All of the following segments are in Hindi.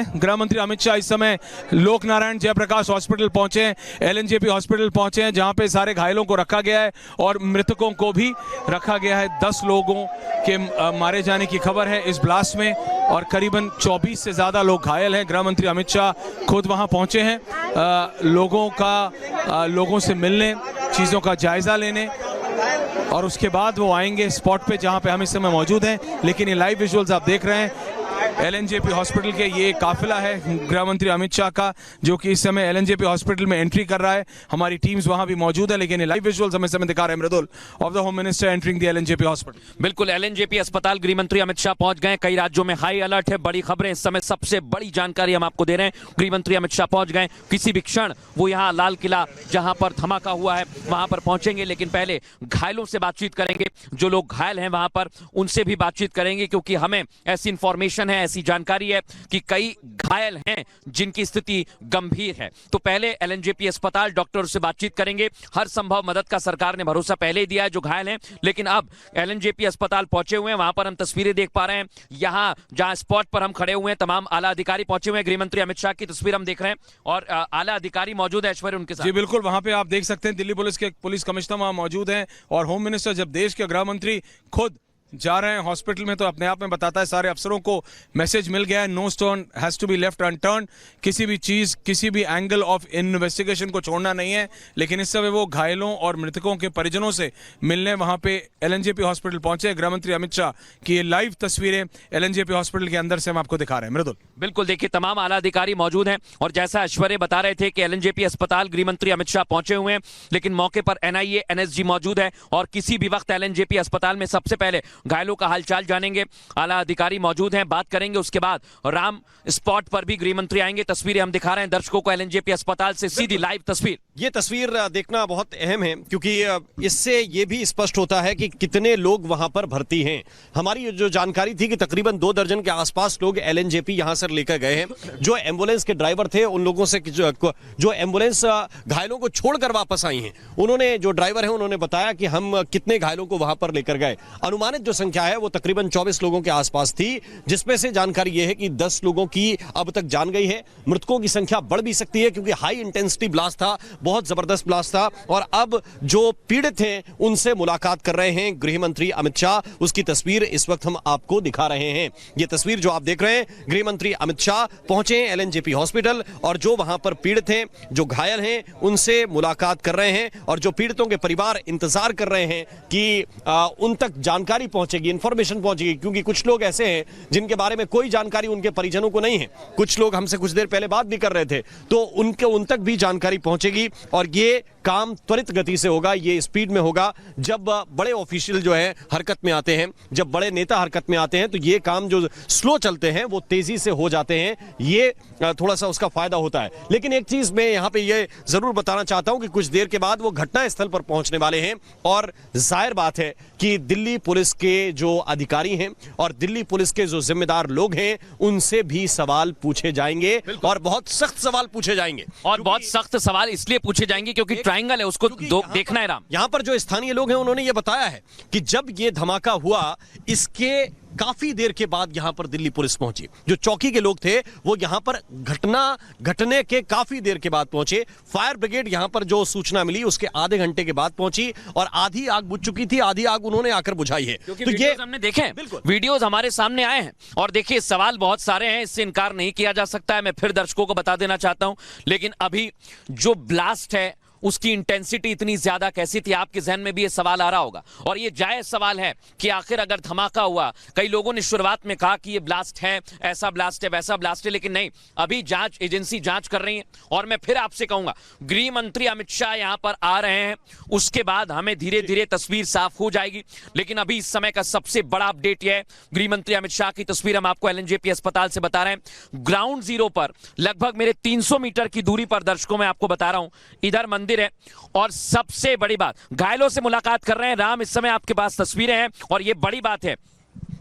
हैं, गृह मंत्री अमित शाह इस समय लोक नारायण जयप्रकाश हॉस्पिटल पहुंचे हैं, एलएनजेपी हॉस्पिटल पहुंचे हैं, जहां पे सारे घायलों को रखा गया है और मृतकों को भी रखा गया है। 10 लोगों के मारे जाने की खबर है इस ब्लास्ट में और करीबन 24 से ज़्यादा लोग घायल हैं। गृह मंत्री अमित शाह खुद वहां पहुंचे हैं लोगों से मिलने, चीज़ों का जायजा लेने और उसके बाद वो आएंगे स्पॉट पे जहां पे हम इस समय मौजूद हैं। लेकिन ये लाइव विजुअल्स आप देख रहे हैं एलएनजेपी हॉस्पिटल के, ये काफिला है गृह मंत्री अमित शाह का जो कि इस समय एलएनजेपी हॉस्पिटल में एंट्री कर रहा है। हमारी टीम्स वहां भी मौजूद है, लेकिन ये लाइव विजुअल्स हमें समय दिखा रहे हैं Mridul of the home minister entering the LNJP hospital. बिल्कुल, एलएनजेपी अस्पताल गृह मंत्री अमित शाह पहुंच गए। कई राज्यों में हाई अलर्ट है। बड़ी खबरें इस समय, सबसे बड़ी जानकारी हम आपको दे रहे हैं। गृह मंत्री अमित शाह पहुंच गए। किसी भी क्षण वो यहाँ लाल किला जहां पर धमाका हुआ है वहां पर पहुंचेंगे, लेकिन पहले घायलों से बातचीत करेंगे। जो लोग घायल हैं वहां पर उनसे भी बातचीत करेंगे, क्योंकि हमें ऐसी इंफॉर्मेशन है, ऐसी जानकारी है कि कई घायल हैं जिनकी स्थिति गंभीर है। तो पहले एलएनजेपी अस्पताल डॉक्टर से बातचीत करेंगे। हर संभव मदद का सरकार ने भरोसा पहले ही दिया है जो घायल हैं, लेकिन अब एलएनजेपी अस्पताल पहुंचे हुए हैं। वहां पर हम तस्वीरें देख पा रहे हैं। यहां जहां स्पॉट पर हम खड़े हुए हैं तमाम आला अधिकारी पहुंचे हुए हैं। गृह मंत्री अमित शाह की तस्वीर हम देख रहे हैं और आला अधिकारी मौजूद है ऐश्वर्य उनके साथ। जी बिल्कुल, वहां पे आप देख सकते हैं दिल्ली पुलिस के पुलिस कमिश्नर वहां मौजूद हैं और होम मिनिस्टर जब देश के गृह मंत्री खुद जा रहे हैं हॉस्पिटल में तो अपने आप में बताता है सारे अफसरों को मैसेज मिल गया है, no stone has to be left unturned. किसी भी चीज, किसी भी एंगल ऑफ इन्वेस्टिगेशन को छोड़ना नहीं है। लेकिन इस समय वो घायलों और मृतकों के परिजनों से मिलने वहां पे एलएनजेपी हॉस्पिटल पहुंचे। गृह मंत्री अमित शाह की ये लाइव तस्वीरें एलएनजेपी हॉस्पिटल के अंदर से हम आपको दिखा रहे हैं मृदुल। बिल्कुल, देखिए तमाम आला अधिकारी मौजूद हैं और जैसा ऐश्वर्य बता रहे थे कि एलएनजेपी अस्पताल गृह मंत्री अमित शाह पहुंचे हुए हैं, लेकिन मौके पर एनआईए एनएसजी मौजूद है और किसी भी वक्त एलएनजेपी अस्पताल में सबसे पहले घायलों का हालचाल जानेंगे। आला अधिकारी मौजूद हैं, बात करेंगे। उसके बाद राम स्पॉट पर भी गृह मंत्री आएंगे। तस्वीरें हम दिखा रहे हैं दर्शकों को एलएनजेपी अस्पताल से सीधी लाइव तस्वीर। ये तस्वीर देखना बहुत अहम है क्योंकि इससे ये भी स्पष्ट होता है कि कितने लोग वहां पर भर्ती हैं। हमारी जो जानकारी थी कि तकरीबन 2 दर्जन के आसपास लोग एलएनजेपी यहां से लेकर गए हैं। जो एम्बुलेंस के ड्राइवर थे उन लोगों से जो एम्बुलेंस घायलों को छोड़कर वापस आई हैं, उन्होंने, जो ड्राइवर है उन्होंने बताया कि हम कितने घायलों को वहां पर लेकर गए। अनुमानित जो संख्या है वो तकरीबन 24 लोगों के आसपास थी, जिसमें से जानकारी यह है कि 10 लोगों की अब तक जान गई है। मृतकों की संख्या बढ़ भी सकती है क्योंकि हाई इंटेंसिटी ब्लास्ट था, बहुत जबरदस्त ब्लास्ट था। और अब जो पीड़ित हैं उनसे मुलाकात कर रहे हैं गृह मंत्री अमित शाह। उसकी तस्वीर इस वक्त हम आपको दिखा रहे हैं। यह तस्वीर जो आप देख रहे हैं, गृह मंत्री अमित शाह पहुंचे हैं एलएनजेपी हॉस्पिटल और जो वहां पर पीड़ित हैं, जो घायल हैं, उनसे मुलाकात कर रहे हैं और जो पीड़ितों के परिवार इंतजार कर रहे हैं कि उन तक जानकारी पहुंचेगी, इंफॉर्मेशन पहुंचेगी, क्योंकि कुछ लोग ऐसे हैं जिनके बारे में कोई जानकारी उनके परिजनों को नहीं है। कुछ लोग हमसे कुछ देर पहले बात भी कर रहे थे, तो उन तक भी जानकारी पहुंचेगी और ये काम त्वरित गति से होगा, ये स्पीड में होगा। जब बड़े ऑफिशियल जो है हरकत में आते हैं, जब बड़े नेता हरकत में आते हैं, तो ये काम जो स्लो चलते हैं वो तेजी से हो जाते हैं। ये थोड़ा सा उसका फायदा होता है। लेकिन एक चीज मैं यहां पे ये जरूर बताना चाहता हूं कि कुछ देर के बाद वो घटना स्थल पर पहुंचने वाले हैं और जाहिर बात है कि दिल्ली पुलिस के जो अधिकारी हैं और दिल्ली पुलिस के जो जिम्मेदार लोग हैं उनसे भी सवाल पूछे जाएंगे और बहुत सख्त सवाल पूछे जाएंगे। और बहुत सख्त सवाल इसलिए पूछे जाएंगे क्योंकि ट्रायंगल है, उसको देखना है। राम, यहां पर जो स्थानीय लोग हैं उन्होंने ये बताया है कि जब ये धमाका हुआ इसके काफी देर के बाद यहां पर दिल्ली पुलिस पहुंची। जो चौकी के लोग थे वो यहां पर घटना घटने के काफी देर के बाद पहुंचे। फायर ब्रिगेड यहां पर जो सूचना मिली उसके आधे घंटे के बाद पहुंची और आधी आग बुझ चुकी थी, आधी आग उन्होंने आकर बुझाई है। तो ये हमने देखे, वीडियोस हमारे सामने आए हैं और देखिए सवाल बहुत सारे हैं, इससे इनकार नहीं किया जा सकता है। मैं फिर दर्शकों को बता देना चाहता हूं, लेकिन अभी जो ब्लास्ट है उसकी इंटेंसिटी इतनी ज्यादा कैसी थी, आपके जहन में भी ये सवाल आ रहा होगा। और ये जायज सवाल है कि आखिर अगर धमाका हुआ, कई लोगों ने शुरुआत में कहा कि ये ब्लास्ट है, ऐसा ब्लास्ट है, वैसा ब्लास्ट है, लेकिन नहीं, अभी जांच एजेंसी जांच कर रही है। और मैं फिर आपसे कहूंगा, गृह मंत्री अमित शाह यहां पर आ रहे हैं, उसके बाद हमें धीरे धीरे तस्वीर साफ हो जाएगी। लेकिन अभी इस समय का सबसे बड़ा अपडेट यह है, गृह मंत्री अमित शाह की तस्वीर हम आपको एलएनजेपी अस्पताल से बता रहे हैं। ग्राउंड जीरो पर लगभग मेरे 300 मीटर की दूरी पर दर्शकों में आपको बता रहा हूं, इधर मंदिर है और सबसे बड़ी बात, घायलों से मुलाकात कर रहे हैं। राम, इस समय आपके पास तस्वीरें हैं और यह बड़ी बात है।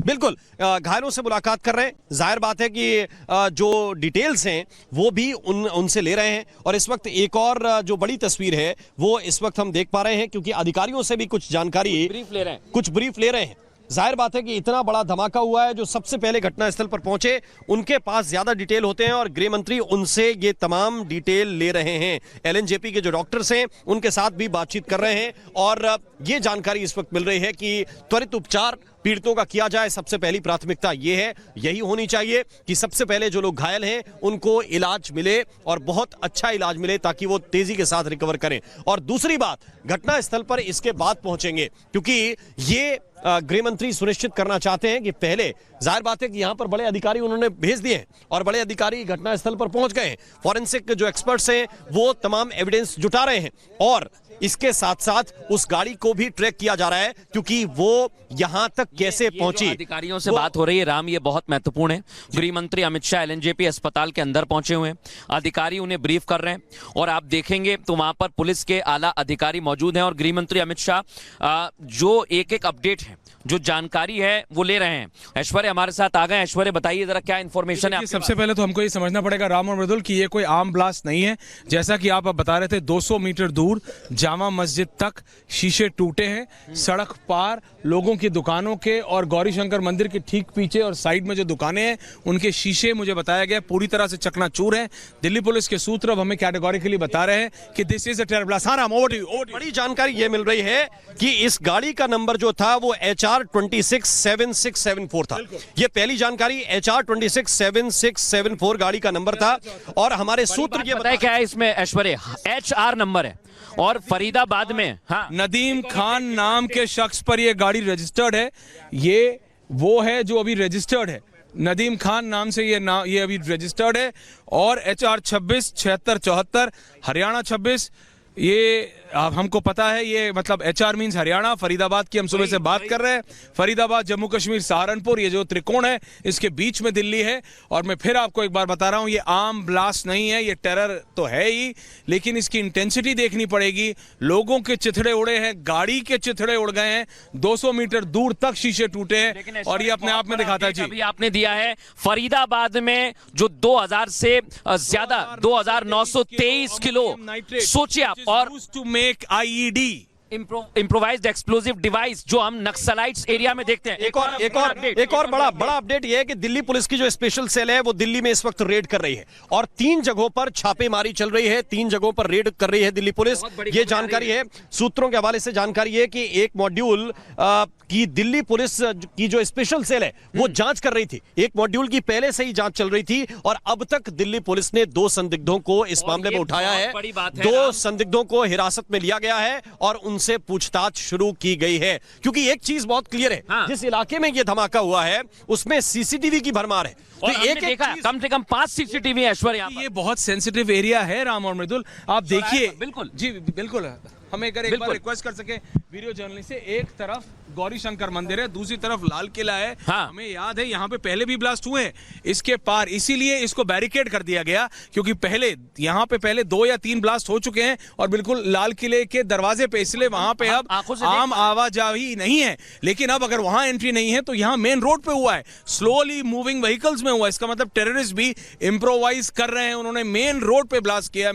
बिल्कुल, घायलों से मुलाकात कर रहे हैं। जाहिर बात है कि जो डिटेल्स हैं वो भी उनसे ले रहे हैं। और इस वक्त एक और जो बड़ी तस्वीर है वो इस वक्त हम देख पा रहे हैं, क्योंकि अधिकारियों से भी कुछ जानकारी, ब्रीफ ले रहे हैं, कुछ ब्रीफ ले रहे हैं। जाहिर बात है कि इतना बड़ा धमाका हुआ है, जो सबसे पहले घटनास्थल पर पहुंचे उनके पास ज्यादा डिटेल होते हैं और गृह मंत्री उनसे ये तमाम डिटेल ले रहे हैं। एलएनजेपी के जो डॉक्टर्स हैं उनके साथ भी बातचीत कर रहे हैं और ये जानकारी इस वक्त मिल रही है कि त्वरित उपचार पीड़ितों का किया जाए। सबसे पहली प्राथमिकता यह है, यही होनी चाहिए कि सबसे पहले जो लोग घायल हैं उनको इलाज मिले और बहुत अच्छा इलाज मिले ताकि वो तेजी के साथ रिकवर करें। और दूसरी बात, घटनास्थल पर इसके बाद पहुंचेंगे क्योंकि ये गृह मंत्री सुनिश्चित करना चाहते हैं कि पहले, जाहिर बात है कि यहां पर बड़े अधिकारी उन्होंने भेज दिए हैं और बड़े अधिकारी घटनास्थल पर पहुंच गए हैं। फॉरेंसिक जो एक्सपर्ट्स हैं वो तमाम एविडेंस जुटा रहे हैं और इसके साथ साथ उस गाड़ी को भी ट्रैक किया जा रहा है क्योंकि वो यहां तक कैसे पहुंची। अधिकारियों से बात हो रही है राम, ये बहुत महत्वपूर्ण है। गृह मंत्री अमित शाह एलएनजेपी अस्पताल के अंदर पहुंचे हुए हैं, अधिकारी उन्हें ब्रीफ कर रहे हैं और आप देखेंगे तो वहां पर पुलिस के आला अधिकारी मौजूद हैं और गृह मंत्री अमित शाह जो एक एक अपडेट है, जो जानकारी है वो ले रहे हैं। ऐश्वर्य हमारे साथ आ गए। ऐश्वर्य बताइए जरा क्या इंफॉर्मेशन है। सबसे पहले तो हमको ये समझना पड़ेगा राम और मृदुल कि ये कोई आम ब्लास्ट नहीं है। जैसा कि आप बता रहे थे 200 मीटर दूर जामा मस्जिद तक शीशे टूटे हैं, सड़क पार लोगों की दुकानों के और गौरी शंकर मंदिर के ठीक पीछे और साइड में जो दुकानें हैं उनके शीशे, मुझे बताया गया, पूरी तरह से चकनाचूर हैं। दिल्ली पुलिस के सूत्र अब हमें कैटेगोरिकली बता रहे हैं कि this is a terror blast. हाँ राम, ओवर टू यू। बड़ी जानकारी ये मिल रही है कि इस गाड़ी का नंबर जो था वो HR 267674 था। ये पहली जानकारी, HR 267674 गाड़ी का नंबर था और हमारे सूत्र ये बताया क्या है इसमें ऐश्वर्य, HR नंबर है और फरीदाबाद में नदीम खान नाम के शख्स पर यह गाड़ी रजिस्टर्ड है। ये वो है जो अभी रजिस्टर्ड है, नदीम खान नाम से ये अभी रजिस्टर्ड है और HR 267674 हरियाणा 26, ये हमको पता है, ये मतलब HR मींस हरियाणा। फरीदाबाद की हम सुबह से बात कर रहे हैं। फरीदाबाद, जम्मू कश्मीर, सहारनपुर, ये जो त्रिकोण है इसके बीच में दिल्ली है। और मैं फिर आपको एक बार बता रहा हूं, ये आम ब्लास्ट नहीं है, ये टेरर तो है ही, लेकिन इसकी इंटेंसिटी देखनी पड़ेगी। लोगों के चिथड़े उड़े हैं, गाड़ी के चिथड़े उड़ गए हैं, 200 मीटर दूर तक शीशे टूटे हैं और ये अपने आप में दिखाता है। जी, अभी आपने दिया है फरीदाबाद में जो 2000 से ज्यादा 2923 किलो, सोचिए आप, और make IED improvised explosive device जो हम नक्सलाइट्स एरिया में देखते हैं। एक और बड़ा अपडेट ये है कि दिल्ली पुलिस की जो स्पेशल सेल है वो दिल्ली में इस वक्त रेड कर रही है और 3 जगहों पर छापेमारी चल रही है, 3 जगहों पर रेड कर रही है दिल्ली पुलिस। ये जानकारी है, सूत्रों के हवाले से जानकारी है कि एक मॉड्यूल की दिल्ली पुलिस की जो स्पेशल सेल है वो जांच कर रही थी। एक मॉड्यूल की पहले से ही जांच चल रही थी और अब तक दिल्ली पुलिस ने 2 संदिग्धों को इस मामले में उठाया है। 2 संदिग्धों को हिरासत में लिया गया है और उनसे पूछताछ शुरू की गई है क्योंकि एक चीज बहुत क्लियर है, जिस इलाके में यह धमाका हुआ है उसमें सीसीटीवी की भरमार है। तो एक देखा कम से कम 5 सीसीटीवी ऐश्वर्या। ये बहुत सेंसिटिव एरिया है राम और मृदुल, आप देखिए। बिल्कुल जी बिल्कुल, हमें अगर एक बार रिक्वेस्ट कर सके वीडियो जर्नलिस्ट से, एक तरफ गौरी शंकर मंदिर है, दूसरी तरफ लाल किला है। हमें याद है यहाँ पे पहले भी ब्लास्ट हुए हैं इसके पार, इसीलिए इसको बैरिकेड कर दिया गया क्योंकि यहाँ पे पहले 2 या 3 ब्लास्ट हो चुके हैं और बिल्कुल लाल किले के दरवाजे पे, इसलिए वहां पे अब आम आवाजाही नहीं है। लेकिन अब अगर वहां एंट्री नहीं है तो यहाँ मेन रोड पे हुआ है, स्लोली मूविंग व्हीकल्स में हुआ है। इसका मतलब टेररिस्ट भी इम्प्रोवाइज कर रहे हैं, उन्होंने मेन रोड पे ब्लास्ट किया है।